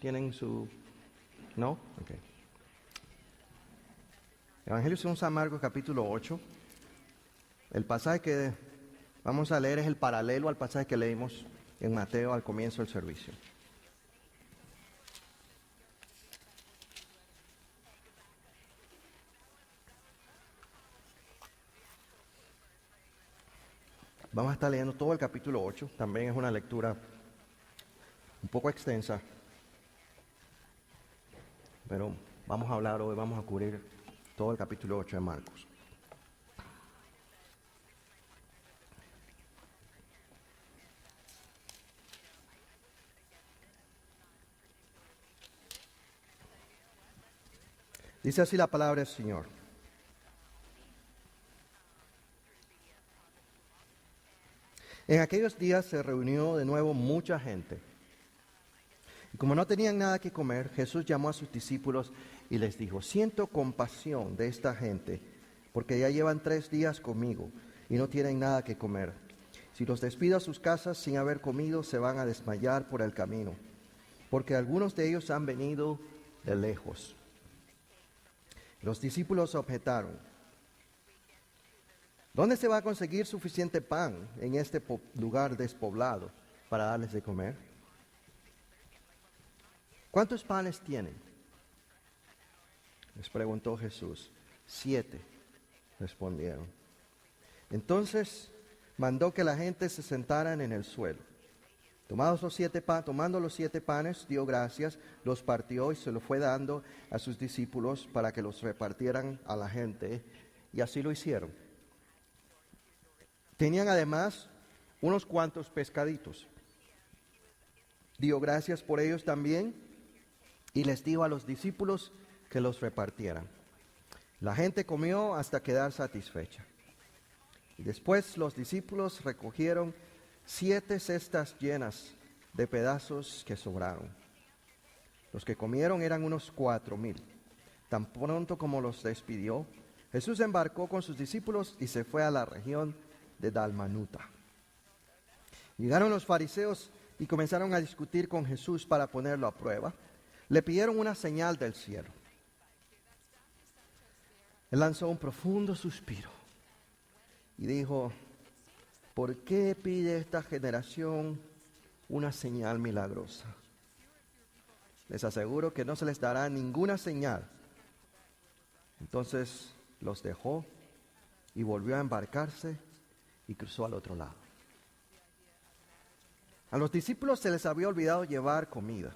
tienen su... ¿No? Ok. Evangelio según San Marcos, capítulo 8. El pasaje que vamos a leer es el paralelo al pasaje que leímos en Mateo al comienzo del servicio. Vamos a estar leyendo todo el capítulo 8. También es una lectura un poco extensa, pero vamos a hablar hoy, vamos a cubrir todo el capítulo 8 de Marcos. Dice así la palabra del Señor. En aquellos días se reunió de nuevo mucha gente. Y como no tenían nada que comer, Jesús llamó a sus discípulos y les dijo: siento compasión de esta gente, porque ya llevan 3 días conmigo y no tienen nada que comer. Si los despido a sus casas sin haber comido, se van a desmayar por el camino, porque algunos de ellos han venido de lejos. Los discípulos objetaron: ¿dónde se va a conseguir suficiente pan en este lugar despoblado para darles de comer? ¿Cuántos panes tienen?, les preguntó Jesús. 7, respondieron. Entonces mandó que la gente se sentaran en el suelo. Tomando los 7 panes, dio gracias, los partió y se los fue dando a sus discípulos para que los repartieran a la gente, y así lo hicieron. Tenían además unos cuantos pescaditos. Dio gracias por ellos también y les dijo a los discípulos que los repartieran. La gente comió hasta quedar satisfecha. Y después los discípulos recogieron 7 cestas llenas de pedazos que sobraron. Los que comieron eran unos 4,000. Tan pronto como los despidió, Jesús embarcó con sus discípulos y se fue a la región de Dalmanuta. Llegaron los fariseos y comenzaron a discutir con Jesús para ponerlo a prueba. Le pidieron una señal del cielo. Él lanzó un profundo suspiro y dijo: ¿por qué pide esta generación una señal milagrosa? Les aseguro que no se les dará ninguna señal. Entonces los dejó y volvió a embarcarse y cruzó al otro lado. A los discípulos se les había olvidado llevar comida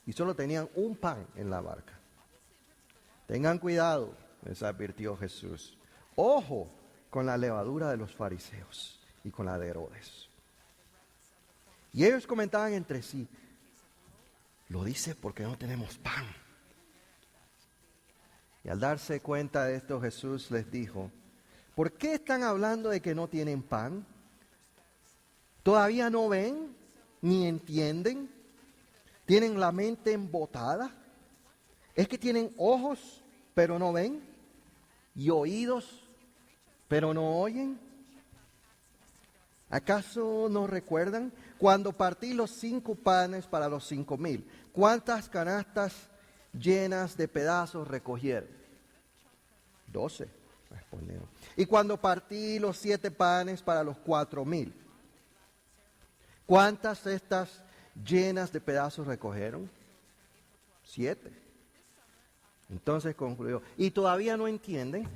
y solo tenían un pan en la barca. Tengan cuidado, les advirtió Jesús. Ojo con la levadura de los fariseos y con la de Herodes. Y ellos comentaban entre sí: lo dice porque no tenemos pan. Y al darse cuenta de esto, Jesús les dijo: ¿por qué están hablando de que no tienen pan? ¿Todavía no ven ni entienden? ¿Tienen la mente embotada? ¿Es que tienen ojos pero no ven? ¿Y oídos pero no oyen? ¿Acaso no recuerdan cuando partí los 5 panes para los 5,000? ¿Cuántas canastas llenas de pedazos recogieron? 12, respondieron. ¿Y cuando partí los 7 panes para los 4,000? ¿Cuántas cestas llenas de pedazos recogieron? 7. Entonces concluyó: ¿y todavía no entienden?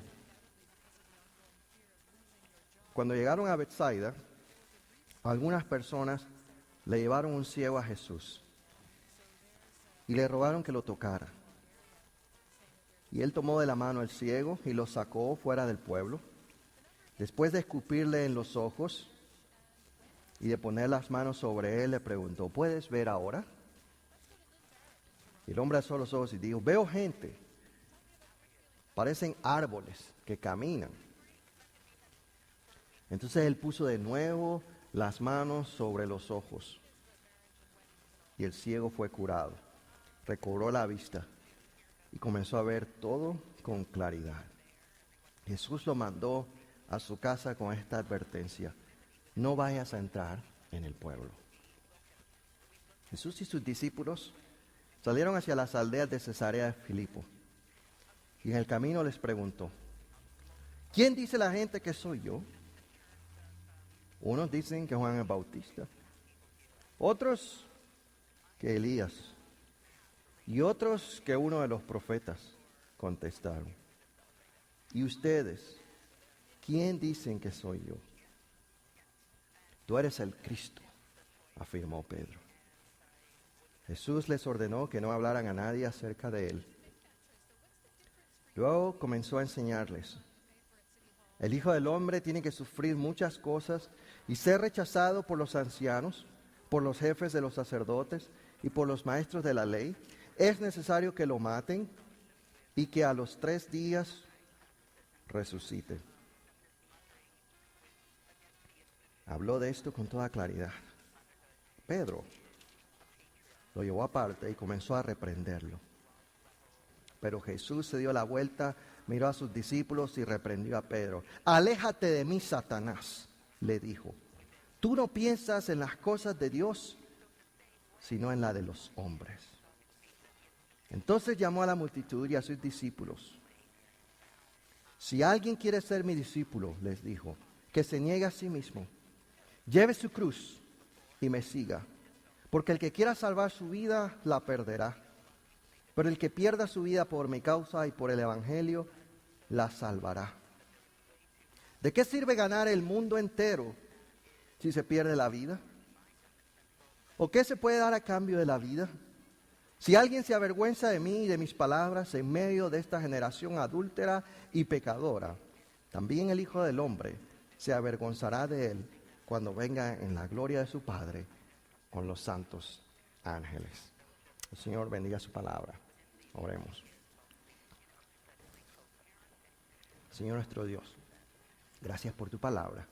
Cuando llegaron a Betsaida, algunas personas le llevaron un ciego a Jesús y le rogaron que lo tocara. Y él tomó de la mano al ciego y lo sacó fuera del pueblo. Después de escupirle en los ojos y de poner las manos sobre él, le preguntó: ¿puedes ver ahora? Y el hombre alzó los ojos y dijo: veo gente, parecen árboles que caminan. Entonces él puso de nuevo las manos sobre los ojos y el ciego fue curado, recobró la vista y comenzó a ver todo con claridad. Jesús lo mandó a su casa con esta advertencia: no vayas a entrar en el pueblo. Jesús y sus discípulos salieron hacia las aldeas de Cesarea de Filipo. Y en el camino les preguntó: ¿quién dice la gente que soy yo? Unos dicen que Juan el Bautista, otros que Elías, y otros que uno de los profetas. Contestaron: ¿y ustedes quién dicen que soy yo? Tú eres el Cristo, afirmó Pedro. Jesús les ordenó que no hablaran a nadie acerca de él. Luego comenzó a enseñarles: el Hijo del Hombre tiene que sufrir muchas cosas y ser rechazado por los ancianos, por los jefes de los sacerdotes y por los maestros de la ley. Es necesario que lo maten y que a los 3 días resucite. Habló de esto con toda claridad. Pedro lo llevó aparte y comenzó a reprenderlo. Pero Jesús se dio la vuelta, miró a sus discípulos y reprendió a Pedro. Aléjate de mí, Satanás, le dijo. Tú no piensas en las cosas de Dios, sino en la de los hombres. Entonces llamó a la multitud y a sus discípulos. Si alguien quiere ser mi discípulo, les dijo, que se niegue a sí mismo, lleve su cruz y me siga. Porque el que quiera salvar su vida, la perderá. Pero el que pierda su vida por mi causa y por el Evangelio, la salvará. ¿De qué sirve ganar el mundo entero si se pierde la vida? ¿O qué se puede dar a cambio de la vida? Si alguien se avergüenza de mí y de mis palabras en medio de esta generación adúltera y pecadora, también el Hijo del Hombre se avergonzará de él cuando venga en la gloria de su Padre con los santos ángeles. El Señor bendiga su palabra. Oremos. Señor nuestro Dios, gracias por tu palabra.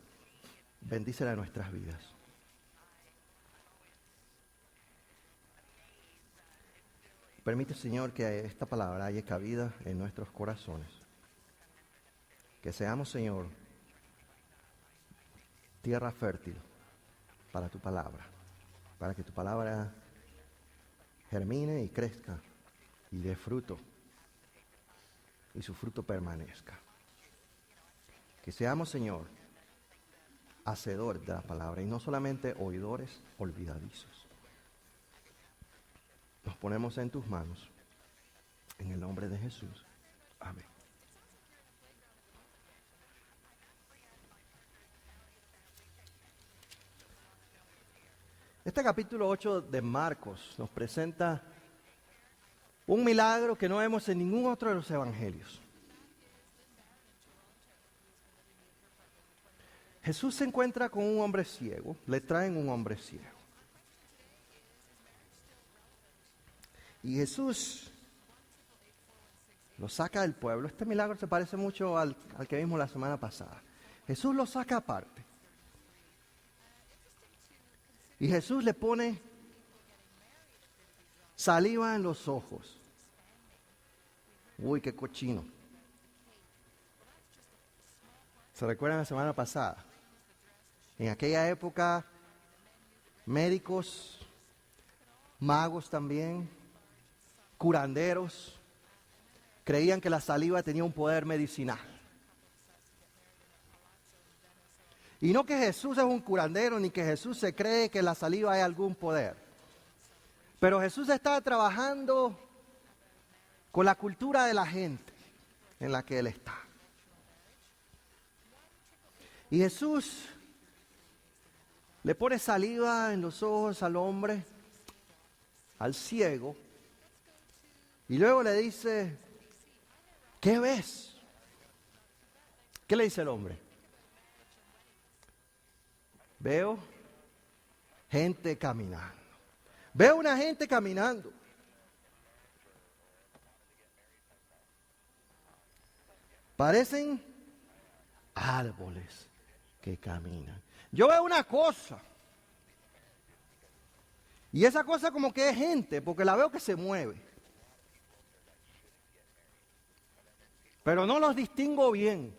Bendícela en nuestras vidas. Permite, Señor, que esta palabra haya cabida en nuestros corazones. Que seamos, Señor, tierra fértil para tu palabra. Para que tu palabra germine y crezca y dé fruto. Y su fruto permanezca. Que seamos, Señor, hacedores de la palabra y no solamente oidores olvidadizos. Nos ponemos en tus manos, en el nombre de Jesús. Amén. Este capítulo 8 de Marcos nos presenta un milagro que no vemos en ningún otro de los evangelios. Jesús se encuentra con un hombre ciego, le traen un hombre ciego. Y Jesús lo saca del pueblo. Este milagro se parece mucho al que vimos la semana pasada. Jesús lo saca aparte. Y Jesús le pone saliva en los ojos. Uy, qué cochino. ¿Se recuerdan la semana pasada? En aquella época, médicos, magos también, curanderos, creían que la saliva tenía un poder medicinal. Y no que Jesús es un curandero, ni que Jesús se cree que la saliva hay algún poder. Pero Jesús estaba trabajando con la cultura de la gente en la que Él está. Y Jesús le pone saliva en los ojos al hombre, al ciego, y luego le dice, ¿qué ves? ¿Qué le dice el hombre? Veo gente caminando. Veo una gente caminando. Parecen árboles que caminan. Yo veo una cosa. Y esa cosa como que es gente, porque la veo que se mueve. Pero no los distingo bien.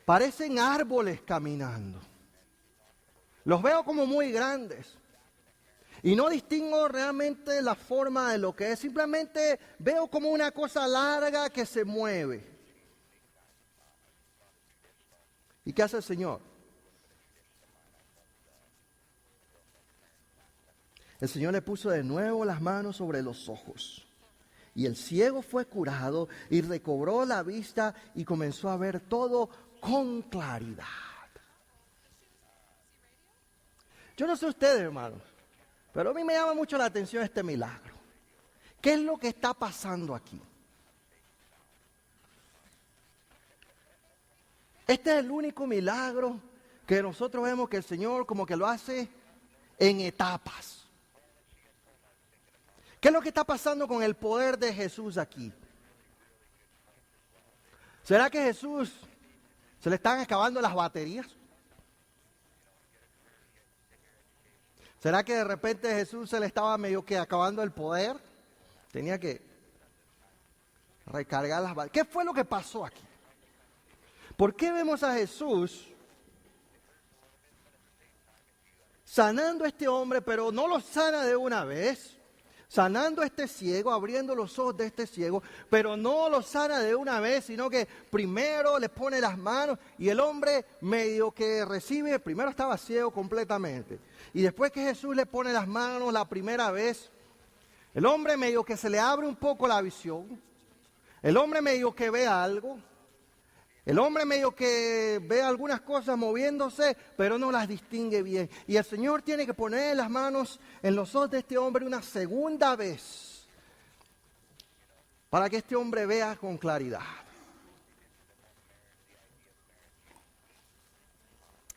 Parecen árboles caminando. Los veo como muy grandes. Y no distingo realmente la forma de lo que es. Simplemente veo como una cosa larga que se mueve. ¿Y qué hace el Señor? El Señor le puso de nuevo las manos sobre los ojos. Y el ciego fue curado y recobró la vista y comenzó a ver todo con claridad. Yo no sé ustedes, hermanos, pero a mí me llama mucho la atención este milagro. ¿Qué es lo que está pasando aquí? Este es el único milagro que nosotros vemos que el Señor como que lo hace en etapas. ¿Qué es lo que está pasando con el poder de Jesús aquí? ¿Será que Jesús se le están acabando las baterías? ¿Será que de repente Jesús se le estaba medio que acabando el poder? Tenía que recargar las baterías. ¿Qué fue lo que pasó aquí? ¿Por qué vemos a Jesús sanando a este hombre, pero no lo sana de una vez? Sanando a este ciego, abriendo los ojos de este ciego, pero no lo sana de una vez, sino que primero le pone las manos y el hombre medio que recibe, primero estaba ciego completamente. Y después que Jesús le pone las manos la primera vez, el hombre medio que se le abre un poco la visión, el hombre medio que ve algo, el hombre medio que ve algunas cosas moviéndose, pero no las distingue bien. Y el Señor tiene que poner las manos en los ojos de este hombre una segunda vez, para que este hombre vea con claridad.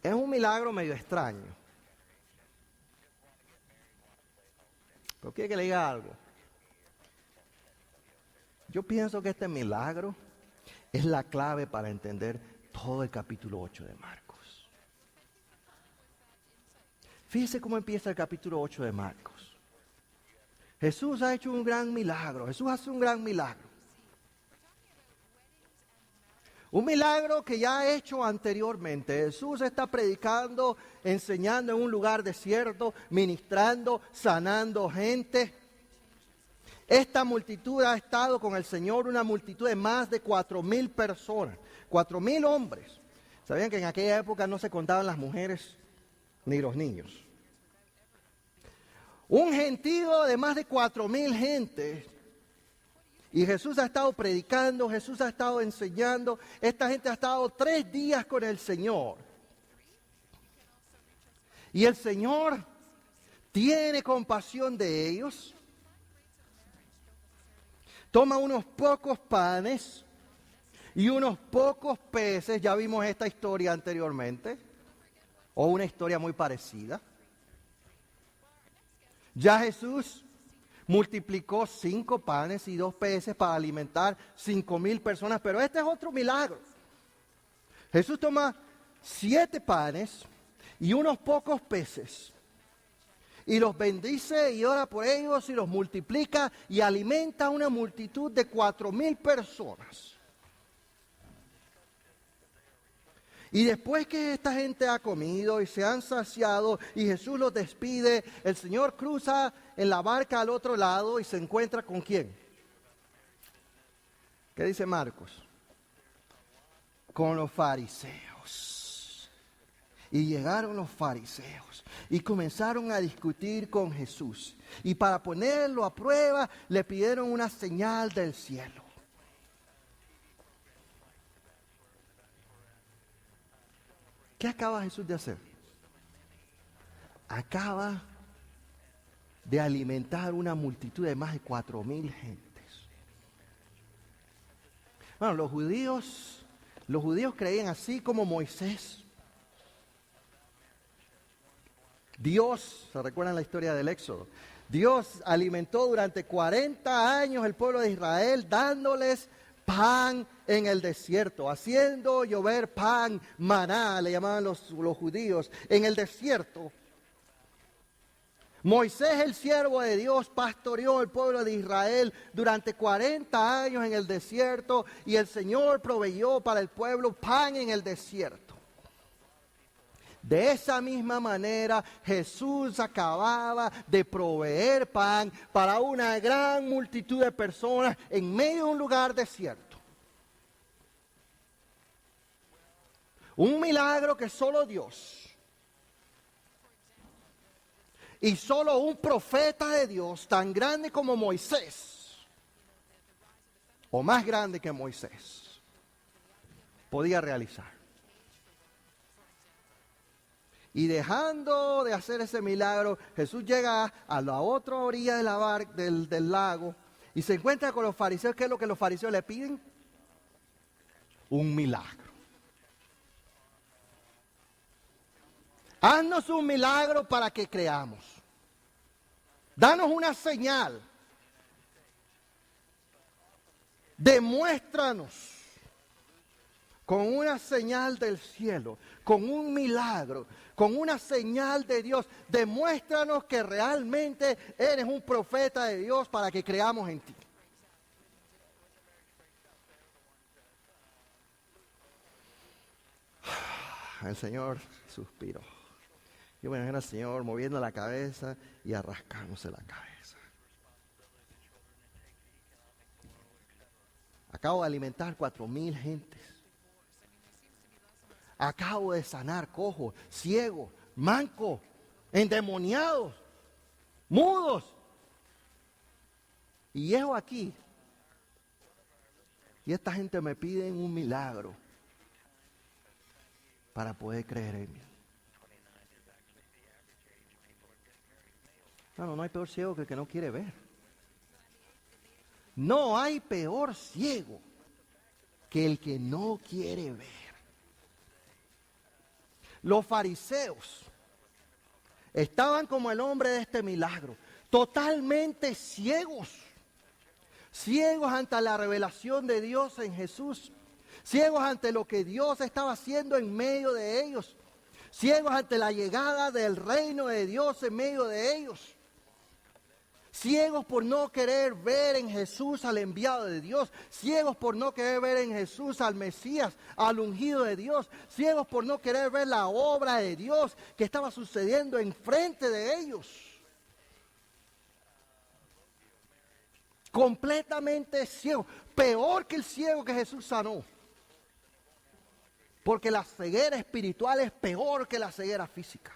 Es un milagro medio extraño. Pero quiero que le diga algo. Yo pienso que este milagro es la clave para entender todo el capítulo 8 de Marcos. Fíjese cómo empieza el capítulo 8 de Marcos. Jesús ha hecho un gran milagro. Jesús hace un gran milagro. Un milagro que ya ha hecho anteriormente. Jesús está predicando, enseñando en un lugar desierto, ministrando, sanando gente. Esta multitud ha estado con el Señor, una multitud de más de 4,000 personas, 4,000 hombres. Sabían que en aquella época no se contaban las mujeres ni los niños. Un gentío de más de 4,000 gentes. Y Jesús ha estado predicando, Jesús ha estado enseñando. Esta gente ha estado 3 días con el Señor. Y el Señor tiene compasión de ellos. Toma unos pocos panes y unos pocos peces. Ya vimos esta historia anteriormente. O una historia muy parecida. Ya Jesús multiplicó 5 panes y 2 peces para alimentar 5,000 personas. Pero este es otro milagro. Jesús toma 7 panes y unos pocos peces. Y los bendice y ora por ellos y los multiplica y alimenta a una multitud de 4,000 personas. Y después que esta gente ha comido y se han saciado y Jesús los despide, el Señor cruza en la barca al otro lado y se encuentra ¿con quién? ¿Qué dice Marcos? Con los fariseos. Y llegaron los fariseos y comenzaron a discutir con Jesús. Y para ponerlo a prueba le pidieron una señal del cielo. ¿Qué acaba Jesús de hacer? Acaba de alimentar una multitud de más de 4,000 gentes. Bueno, los judíos creían así como Moisés. Dios, ¿se recuerdan la historia del Éxodo? Dios alimentó durante 40 años el pueblo de Israel dándoles pan en el desierto, haciendo llover pan, maná, le llamaban los judíos, en el desierto. Moisés, el siervo de Dios, pastoreó el pueblo de Israel durante 40 años en el desierto y el Señor proveyó para el pueblo pan en el desierto. De esa misma manera, Jesús acababa de proveer pan para una gran multitud de personas en medio de un lugar desierto. Un milagro que solo Dios y solo un profeta de Dios tan grande como Moisés, o más grande que Moisés, podía realizar. Y dejando de hacer ese milagro, Jesús llega a la otra orilla del lago y se encuentra con los fariseos. ¿Qué es lo que los fariseos le piden? Un milagro. Haznos un milagro para que creamos. Danos una señal. Demuéstranos con una señal del cielo, con un milagro, con una señal de Dios. Demuéstranos que realmente eres un profeta de Dios para que creamos en ti. El Señor suspiró. Yo me imagino al Señor moviendo la cabeza y arrascándose la cabeza. Acabo de alimentar 4,000 gentes. Acabo de sanar cojos, ciegos, mancos, endemoniados, mudos. Y llego aquí. Y esta gente me pide un milagro para poder creer en mí. No hay peor ciego que el que no quiere ver. No hay peor ciego que el que no quiere ver. Los fariseos estaban como el hombre de este milagro, totalmente ciegos. Ciegos ante la revelación de Dios en Jesús. Ciegos ante lo que Dios estaba haciendo en medio de ellos. Ciegos ante la llegada del reino de Dios en medio de ellos. Ciegos por no querer ver en Jesús al enviado de Dios. Ciegos por no querer ver en Jesús al Mesías, al ungido de Dios. Ciegos por no querer ver la obra de Dios que estaba sucediendo enfrente de ellos. Completamente ciegos. Peor que el ciego que Jesús sanó. Porque la ceguera espiritual es peor que la ceguera física.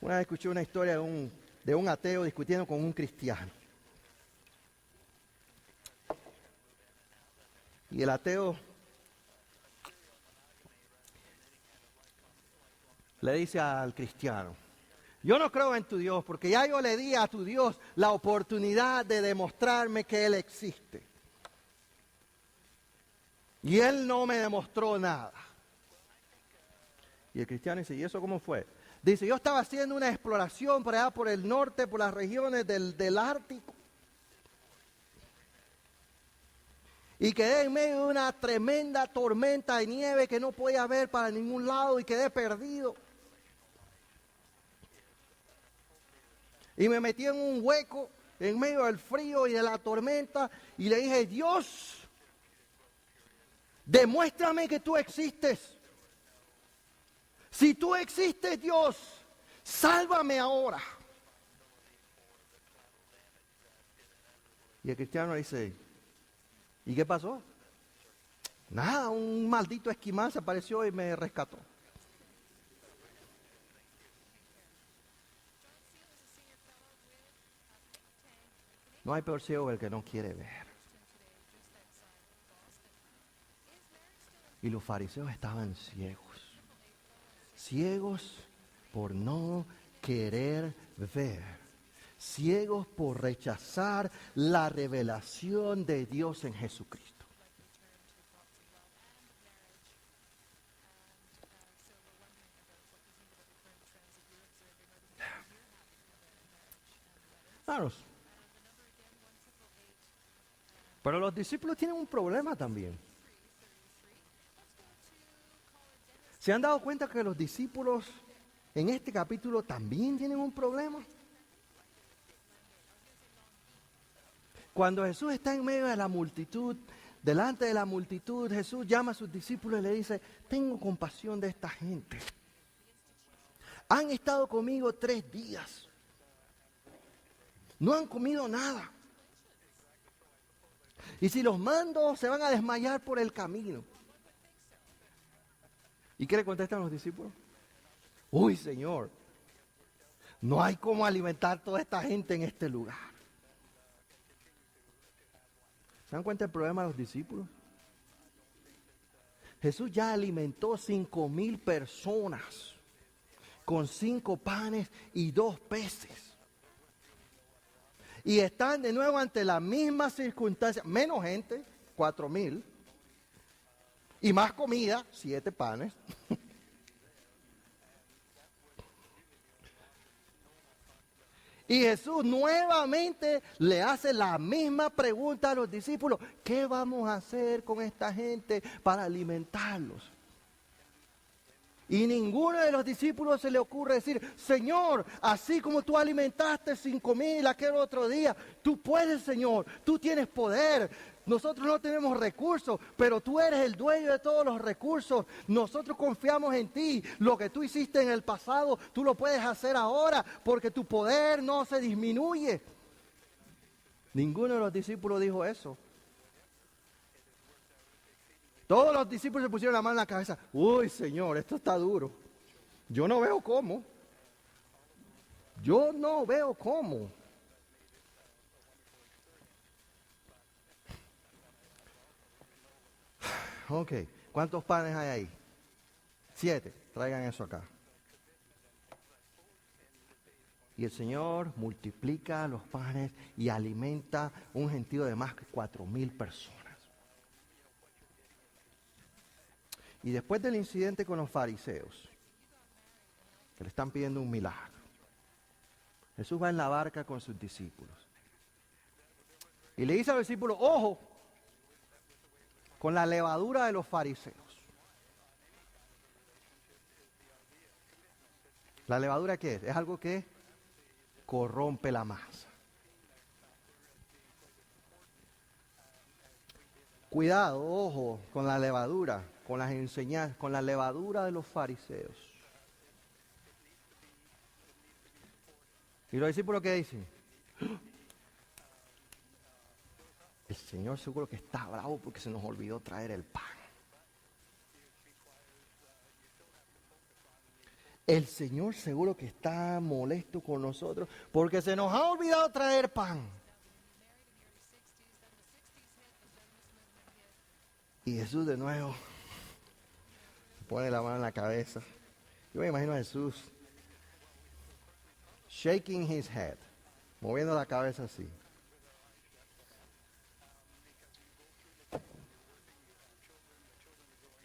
Una vez escuché una historia de un ateo discutiendo con un cristiano. Y el ateo le dice al cristiano: yo no creo en tu Dios porque ya yo le di a tu Dios la oportunidad de demostrarme que Él existe. Y Él no me demostró nada. Y el cristiano dice: ¿y eso cómo fue? Dice: yo estaba haciendo una exploración por allá por el norte, por las regiones del Ártico. Y quedé en medio de una tremenda tormenta de nieve que no podía ver para ningún lado y quedé perdido. Y me metí en un hueco en medio del frío y de la tormenta y le dije: Dios, demuéstrame que tú existes. Si tú existes, Dios, sálvame ahora. Y el cristiano dice: ¿y qué pasó? Nada, un maldito esquimal se apareció y me rescató. No hay peor ciego que el que no quiere ver. Y los fariseos estaban ciegos. Ciegos por no querer ver. Ciegos por rechazar la revelación de Dios en Jesucristo. Claro. Pero los discípulos tienen un problema también. ¿Se han dado cuenta que los discípulos en este capítulo también tienen un problema? Cuando Jesús está en medio de la multitud, delante de la multitud, Jesús llama a sus discípulos y le dice, tengo compasión de esta gente. Han estado conmigo 3 días. No han comido nada. Y si los mando, se van a desmayar por el camino. ¿Y qué le contestan los discípulos? Uy, Señor, no hay cómo alimentar toda esta gente en este lugar. ¿Se dan cuenta del problema de los discípulos? Jesús ya alimentó 5,000 personas con 5 panes y 2 peces. Y están de nuevo ante la misma circunstancia, menos gente, 4,000, y más comida, 7 panes. Y Jesús nuevamente le hace la misma pregunta a los discípulos. ¿Qué vamos a hacer con esta gente para alimentarlos? Y ninguno de los discípulos se le ocurre decir, Señor, así como tú alimentaste 5,000 aquel otro día, tú puedes, Señor, tú tienes poder. Nosotros no tenemos recursos, pero tú eres el dueño de todos los recursos. Nosotros confiamos en ti. Lo que tú hiciste en el pasado, tú lo puedes hacer ahora, porque tu poder no se disminuye. Ninguno de los discípulos dijo eso. Todos los discípulos se pusieron la mano en la cabeza. Uy, Señor, esto está duro. Yo no veo cómo. Yo no veo cómo. Ok, ¿cuántos panes hay ahí? 7, traigan eso acá. Y el Señor multiplica los panes y alimenta un gentío de más que 4,000 personas. Y después del incidente con los fariseos, que le están pidiendo un milagro, Jesús va en la barca con sus discípulos. Y le dice a los discípulos, ojo, con la levadura de los fariseos. ¿La levadura qué es? Es algo que corrompe la masa. Cuidado, ojo, con la levadura, con las enseñanzas, con la levadura de los fariseos. ¿Y los discípulos qué dicen? El Señor seguro que está bravo porque se nos olvidó traer el pan. El Señor seguro que está molesto con nosotros porque se nos ha olvidado traer pan. Y Jesús de nuevo pone la mano en la cabeza. Yo me imagino a Jesús shaking his head, moviendo la cabeza así.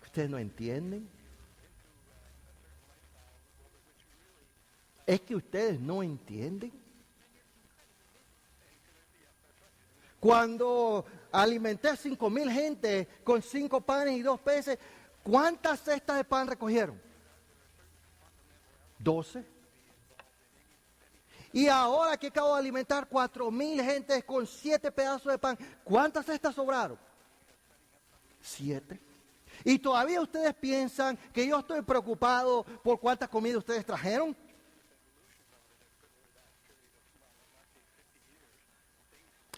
¿Ustedes no entienden? ¿Es que ustedes no entienden? Cuando alimenté a 5,000 gente con 5 panes y 2 peces, ¿cuántas cestas de pan recogieron? 12. Y ahora que acabo de alimentar 4,000 gente con 7 pedazos de pan, ¿cuántas cestas sobraron? 7. Y todavía ustedes piensan que yo estoy preocupado por cuántas comidas ustedes trajeron.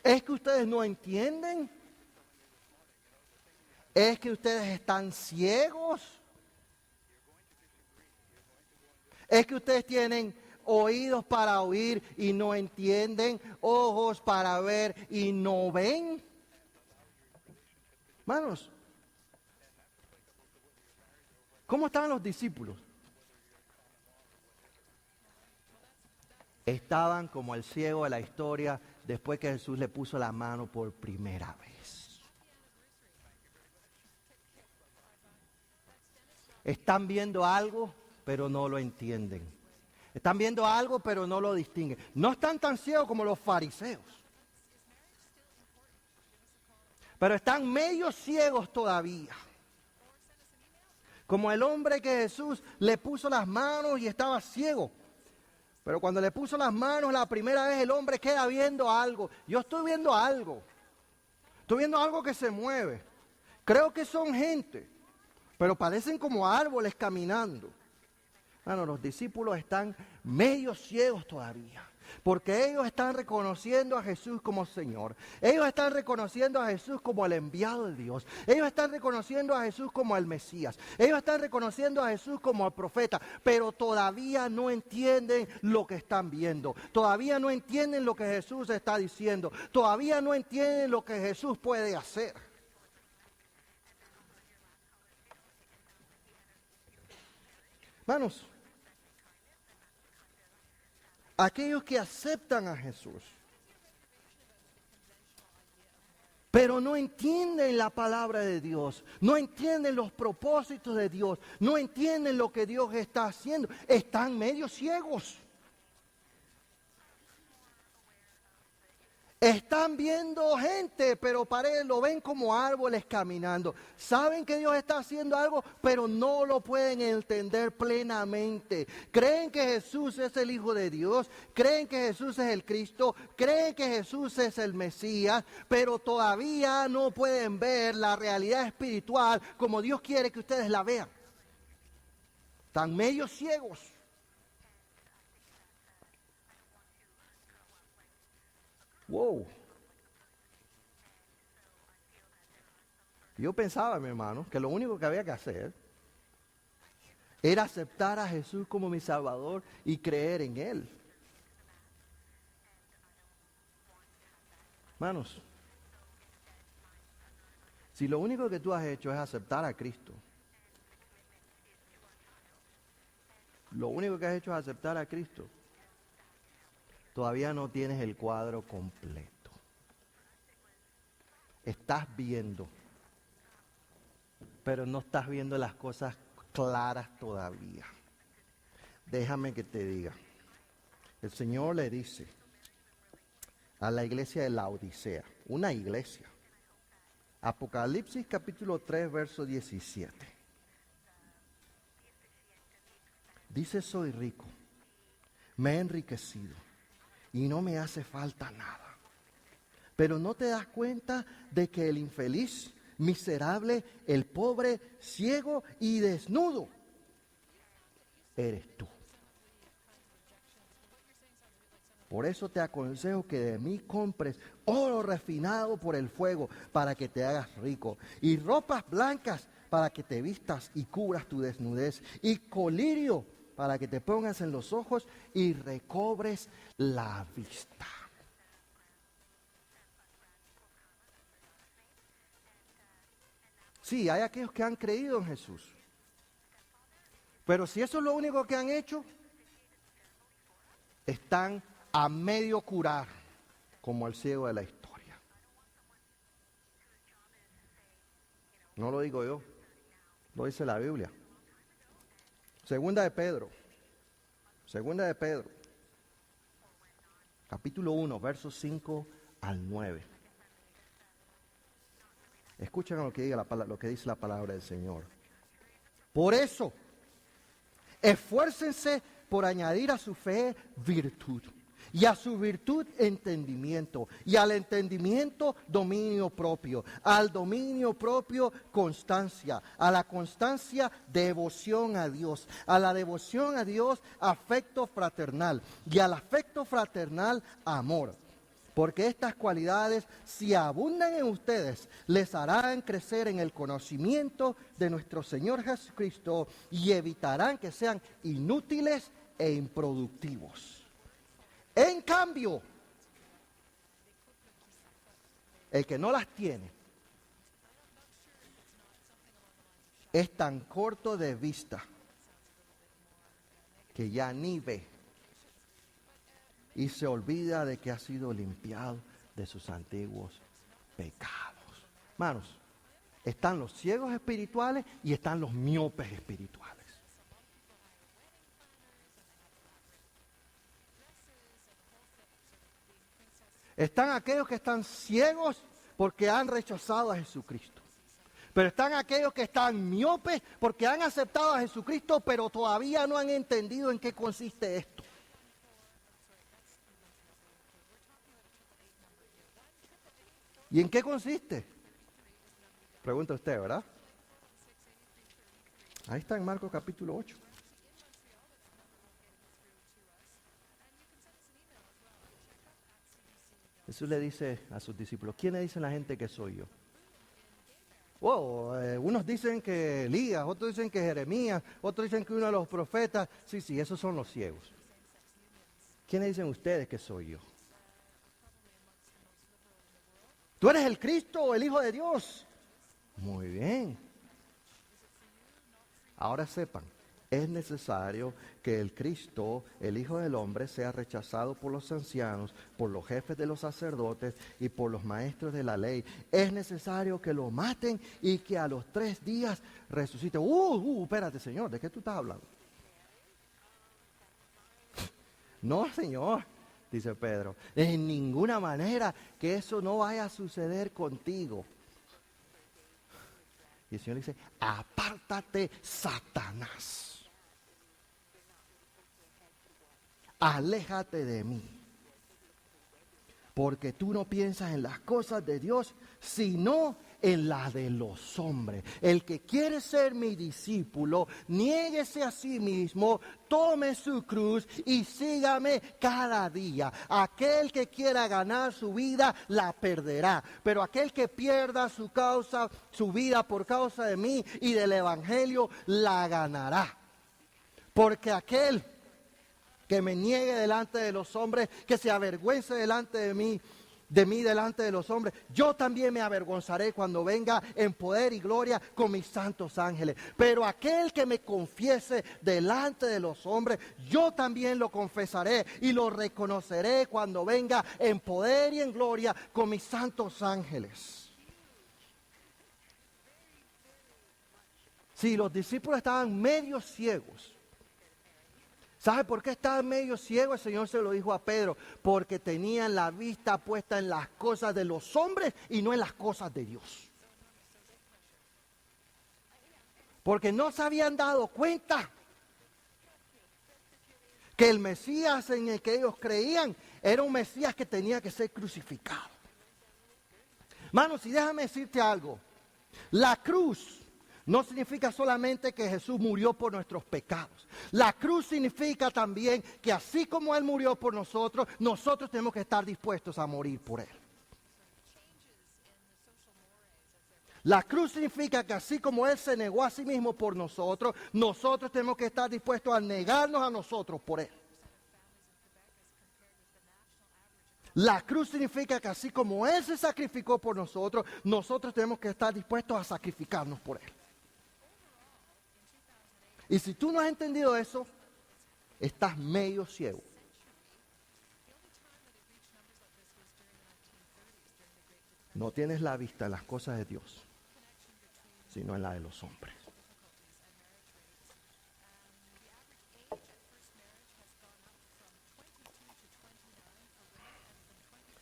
¿Es que ustedes no entienden? ¿Es que ustedes están ciegos? ¿Es que ustedes tienen oídos para oír y no entienden? ¿Ojos para ver y no ven? Hermanos, ¿cómo estaban los discípulos? Estaban como el ciego de la historia después que Jesús le puso la mano por primera vez. Están viendo algo, pero no lo entienden. Están viendo algo, pero no lo distinguen. No están tan ciegos como los fariseos. Pero están medio ciegos todavía. Como el hombre que Jesús le puso las manos y estaba ciego. Pero cuando le puso las manos la primera vez, el hombre queda viendo algo. Yo estoy viendo algo. Estoy viendo algo que se mueve. Creo que son gente, pero parecen como árboles caminando. Bueno, los discípulos están medio ciegos todavía, porque ellos están reconociendo a Jesús como Señor. Ellos están reconociendo a Jesús como el enviado de Dios. Ellos están reconociendo a Jesús como el Mesías. Ellos están reconociendo a Jesús como el profeta, pero todavía no entienden lo que están viendo. Todavía no entienden lo que Jesús está diciendo. Todavía no entienden lo que Jesús puede hacer. Hermanos, aquellos que aceptan a Jesús, pero no entienden la palabra de Dios, no entienden los propósitos de Dios, no entienden lo que Dios está haciendo, están medio ciegos. Están viendo gente, pero lo ven como árboles caminando. Saben que Dios está haciendo algo, pero no lo pueden entender plenamente. Creen que Jesús es el Hijo de Dios, creen que Jesús es el Cristo, creen que Jesús es el Mesías, pero todavía no pueden ver la realidad espiritual como Dios quiere que ustedes la vean. Están medio ciegos. Wow. Yo pensaba, mi hermano, que lo único que había que hacer era aceptar a Jesús como mi Salvador y creer en Él. Hermanos, si lo único que tú has hecho es aceptar a Cristo, lo único que has hecho es aceptar a Cristo, todavía no tienes el cuadro completo. Estás viendo, pero no estás viendo las cosas claras todavía. Déjame que te diga. El Señor le dice a la iglesia de Laodicea, una iglesia. Apocalipsis capítulo 3, verso 17. Dice, soy rico, me he enriquecido y no me hace falta nada. Pero no te das cuenta de que el infeliz, miserable, el pobre, ciego y desnudo, eres tú. Por eso te aconsejo que de mí compres oro refinado por el fuego para que te hagas rico, y ropas blancas para que te vistas y cubras tu desnudez, y colirio para que te pongas en los ojos y recobres la vista. Sí, hay aquellos que han creído en Jesús, pero si eso es lo único que han hecho, están a medio curar, como el ciego de la historia. No lo digo yo, lo dice la Biblia. Segunda de Pedro, capítulo 1, versos 5 al 9. Escuchen lo que dice la palabra del Señor. Por eso, esfuércense por añadir a su fe virtud, y a su virtud entendimiento, y al entendimiento dominio propio, al dominio propio constancia, a la constancia devoción a Dios, a la devoción a Dios afecto fraternal, y al afecto fraternal amor. Porque estas cualidades, si abundan en ustedes, les harán crecer en el conocimiento de nuestro Señor Jesucristo y evitarán que sean inútiles e improductivos. En cambio, el que no las tiene es tan corto de vista que ya ni ve y se olvida de que ha sido limpiado de sus antiguos pecados. Hermanos, están los ciegos espirituales y están los miopes espirituales. Están aquellos que están ciegos porque han rechazado a Jesucristo. Pero están aquellos que están miopes porque han aceptado a Jesucristo, pero todavía no han entendido en qué consiste esto. ¿Y en qué consiste? Pregunta usted, ¿verdad? Ahí está en Marcos capítulo 8. Jesús le dice a sus discípulos, ¿quiénes dicen la gente que soy yo? Unos dicen que Elías, otros dicen que Jeremías, otros dicen que uno de los profetas. Sí, esos son los ciegos. ¿Quiénes dicen ustedes que soy yo? ¿Tú eres el Cristo o el Hijo de Dios? Muy bien. Ahora sepan, es necesario que el Cristo, el Hijo del Hombre, sea rechazado por los ancianos, por los jefes de los sacerdotes y por los maestros de la ley. Es necesario que lo maten y que a los 3 días resucite. Espérate, Señor, ¿de qué tú estás hablando? No, Señor, dice Pedro, en ninguna manera que eso no vaya a suceder contigo. Y el Señor dice, apártate, Satanás. Aléjate de mí. Porque tú no piensas en las cosas de Dios, sino en las de los hombres. El que quiere ser mi discípulo, niéguese a sí mismo, tome su cruz y sígame cada día. Aquel que quiera ganar su vida, la perderá. Pero aquel que pierda su vida por causa de mí y del evangelio, la ganará. Porque aquel que me niegue delante de los hombres, que se avergüence delante de mí delante de los hombres, yo también me avergonzaré cuando venga en poder y gloria con mis santos ángeles. Pero aquel que me confiese delante de los hombres, yo también lo confesaré y lo reconoceré cuando venga en poder y en gloria con mis santos ángeles. Si los discípulos estaban medio ciegos, ¿sabe por qué estaban medio ciegos? El Señor se lo dijo a Pedro, porque tenían la vista puesta en las cosas de los hombres y no en las cosas de Dios. Porque no se habían dado cuenta que el Mesías en el que ellos creían era un Mesías que tenía que ser crucificado. Manos, y déjame decirte algo, la cruz no significa solamente que Jesús murió por nuestros pecados. La cruz significa también que así como Él murió por nosotros, nosotros tenemos que estar dispuestos a morir por Él. La cruz significa que así como Él se negó a sí mismo por nosotros, nosotros tenemos que estar dispuestos a negarnos a nosotros por Él. La cruz significa que así como Él se sacrificó por nosotros, nosotros tenemos que estar dispuestos a sacrificarnos por Él. Y si tú no has entendido eso, estás medio ciego. No tienes la vista en las cosas de Dios, sino en la de los hombres.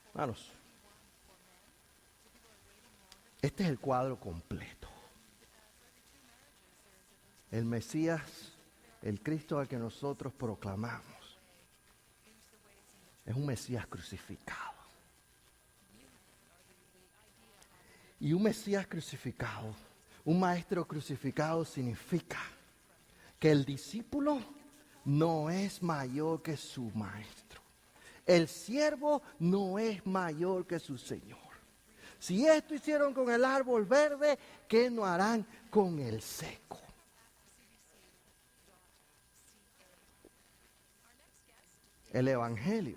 Hermanos, este es el cuadro completo. El Mesías, el Cristo al que nosotros proclamamos, es un Mesías crucificado. Y un Mesías crucificado, un maestro crucificado significa que el discípulo no es mayor que su maestro. El siervo no es mayor que su Señor. Si esto hicieron con el árbol verde, ¿qué no harán con el seco? El Evangelio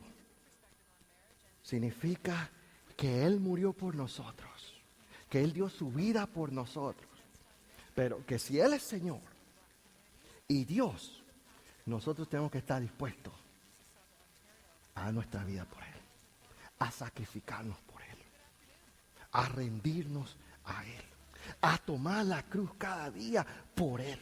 significa que Él murió por nosotros, que Él dio su vida por nosotros, pero que si Él es Señor y Dios, nosotros tenemos que estar dispuestos a dar nuestra vida por Él, a sacrificarnos por Él, a rendirnos a Él, a tomar la cruz cada día por Él.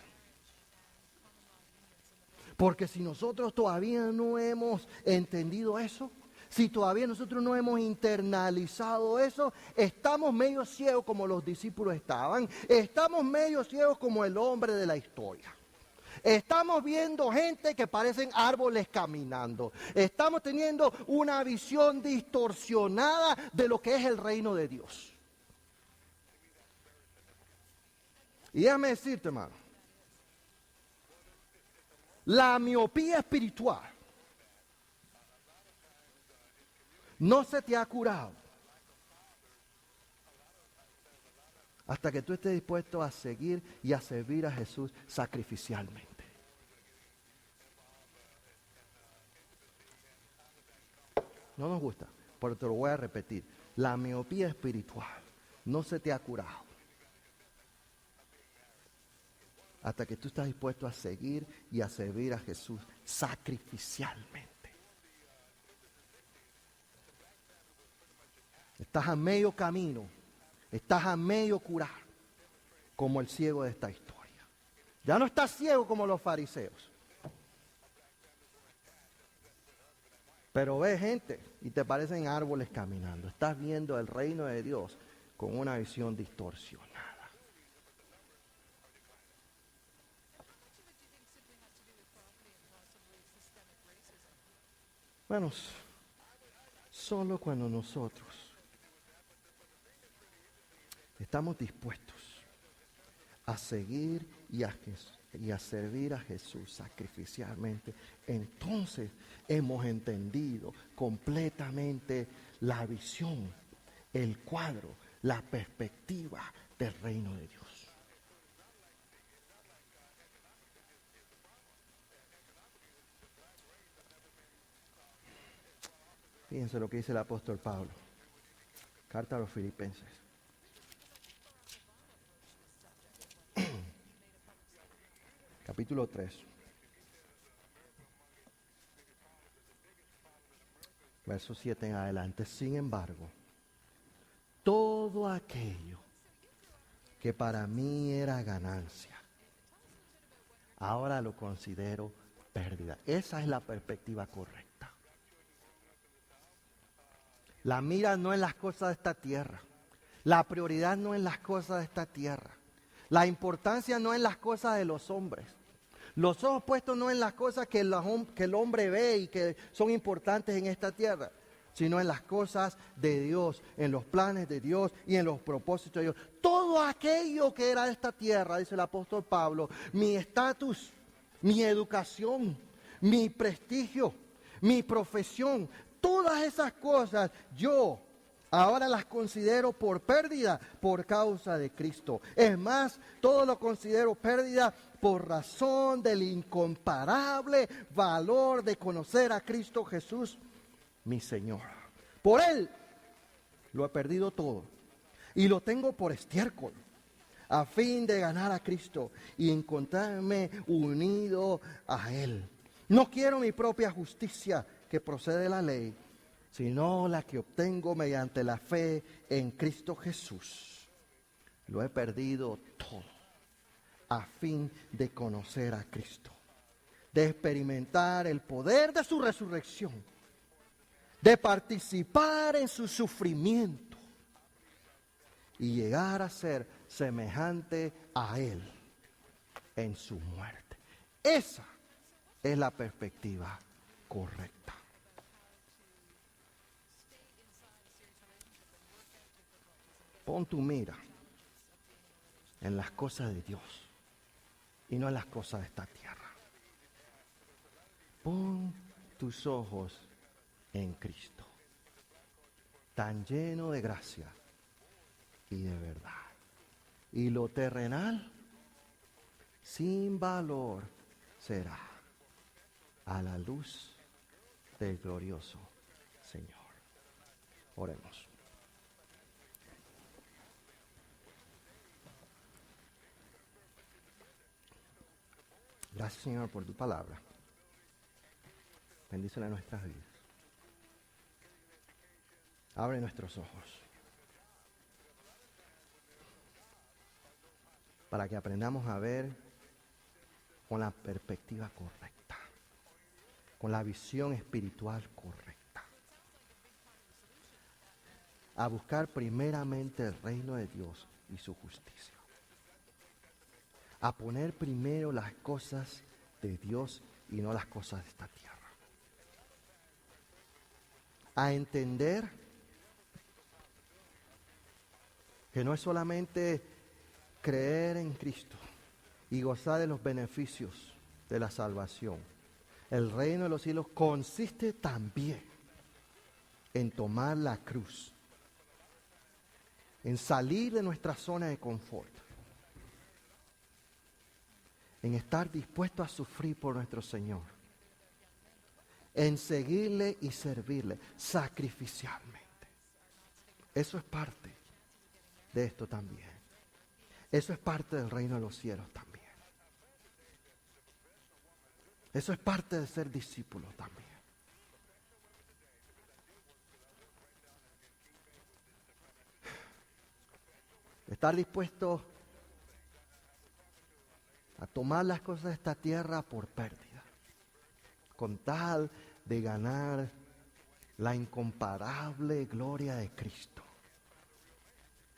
Porque si nosotros todavía no hemos entendido eso, si todavía nosotros no hemos internalizado eso, estamos medio ciegos como los discípulos estaban, estamos medio ciegos como el hombre de la historia. Estamos viendo gente que parecen árboles caminando. Estamos teniendo una visión distorsionada de lo que es el reino de Dios. Y déjame decirte, hermano, la miopía espiritual no se te ha curado hasta que tú estés dispuesto a seguir y a servir a Jesús sacrificialmente. No nos gusta, pero te lo voy a repetir. La miopía espiritual no se te ha curado hasta que tú estás dispuesto a seguir y a servir a Jesús sacrificialmente. Estás a medio camino, estás a medio curar, como el ciego de esta historia. Ya no estás ciego como los fariseos. Pero ves gente y te parecen árboles caminando. Estás viendo el reino de Dios con una visión distorsionada. Bueno, solo cuando nosotros estamos dispuestos a seguir y a servir a Jesús sacrificialmente, entonces hemos entendido completamente la visión, el cuadro, la perspectiva del reino de Dios. Fíjense lo que dice el apóstol Pablo. Carta a los Filipenses. Capítulo 3. Verso 7 en adelante. Sin embargo, todo aquello que para mí era ganancia, ahora lo considero pérdida. Esa es la perspectiva correcta. La mira no en las cosas de esta tierra. La prioridad no en las cosas de esta tierra. La importancia no en las cosas de los hombres. Los ojos puestos no en las cosas que el hombre ve y que son importantes en esta tierra, sino en las cosas de Dios, en los planes de Dios y en los propósitos de Dios. Todo aquello que era de esta tierra, dice el apóstol Pablo, mi estatus, mi educación, mi prestigio, mi profesión, todas esas cosas yo ahora las considero por pérdida por causa de Cristo. Es más, todo lo considero pérdida por razón del incomparable valor de conocer a Cristo Jesús, mi Señor. Por Él lo he perdido todo y lo tengo por estiércol, a fin de ganar a Cristo y encontrarme unido a Él. No quiero mi propia justicia que procede de la ley, sino la que obtengo mediante la fe en Cristo Jesús. Lo he perdido todo a fin de conocer a Cristo, de experimentar el poder de su resurrección, de participar en su sufrimiento y llegar a ser semejante a Él en su muerte. Esa es la perspectiva correcta. Pon tu mira en las cosas de Dios y no en las cosas de esta tierra. Pon tus ojos en Cristo, tan lleno de gracia y de verdad. Y lo terrenal, sin valor, será a la luz del glorioso Señor. Oremos. Gracias, Señor, por tu palabra. Bendícela en nuestras vidas. Abre nuestros ojos para que aprendamos a ver con la perspectiva correcta, con la visión espiritual correcta. A buscar primeramente el reino de Dios y su justicia. A poner primero las cosas de Dios y no las cosas de esta tierra. A entender que no es solamente creer en Cristo y gozar de los beneficios de la salvación, el reino de los cielos consiste también en tomar la cruz, en salir de nuestra zona de confort, en estar dispuesto a sufrir por nuestro Señor, en seguirle y servirle sacrificialmente. Eso es parte de esto también. Eso es parte del reino de los cielos también. Eso es parte de ser discípulo también. Estar dispuesto a tomar las cosas de esta tierra por pérdida, con tal de ganar la incomparable gloria de Cristo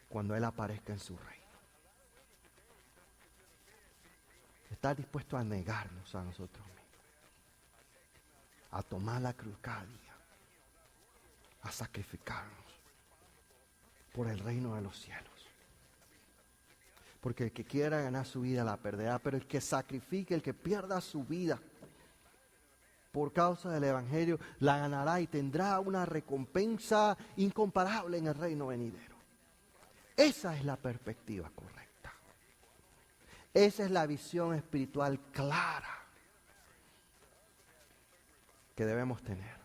cuando Él aparezca en su reino. Estar dispuesto a negarnos a nosotros mismos, a tomar la cruz cada día, a sacrificarnos por el reino de los cielos. Porque el que quiera ganar su vida la perderá, pero el que sacrifique, el que pierda su vida por causa del Evangelio, la ganará y tendrá una recompensa incomparable en el reino venidero. Esa es la perspectiva correcta. Esa es la visión espiritual clara que debemos tener.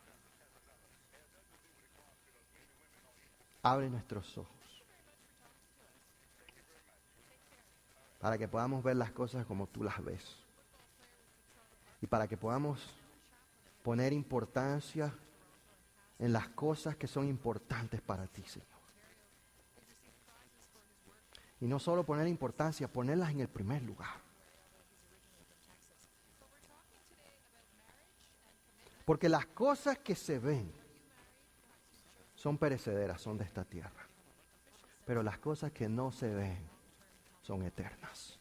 Abre nuestros ojos para que podamos ver las cosas como tú las ves y para que podamos poner importancia en las cosas que son importantes para ti, Señor. Y no solo poner importancia, ponerlas en el primer lugar. Porque las cosas que se ven son perecederas, son de esta tierra. Pero las cosas que no se ven son eternas.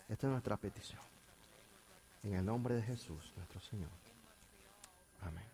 Esta es nuestra petición. En el nombre de Jesús, nuestro Señor. Amén.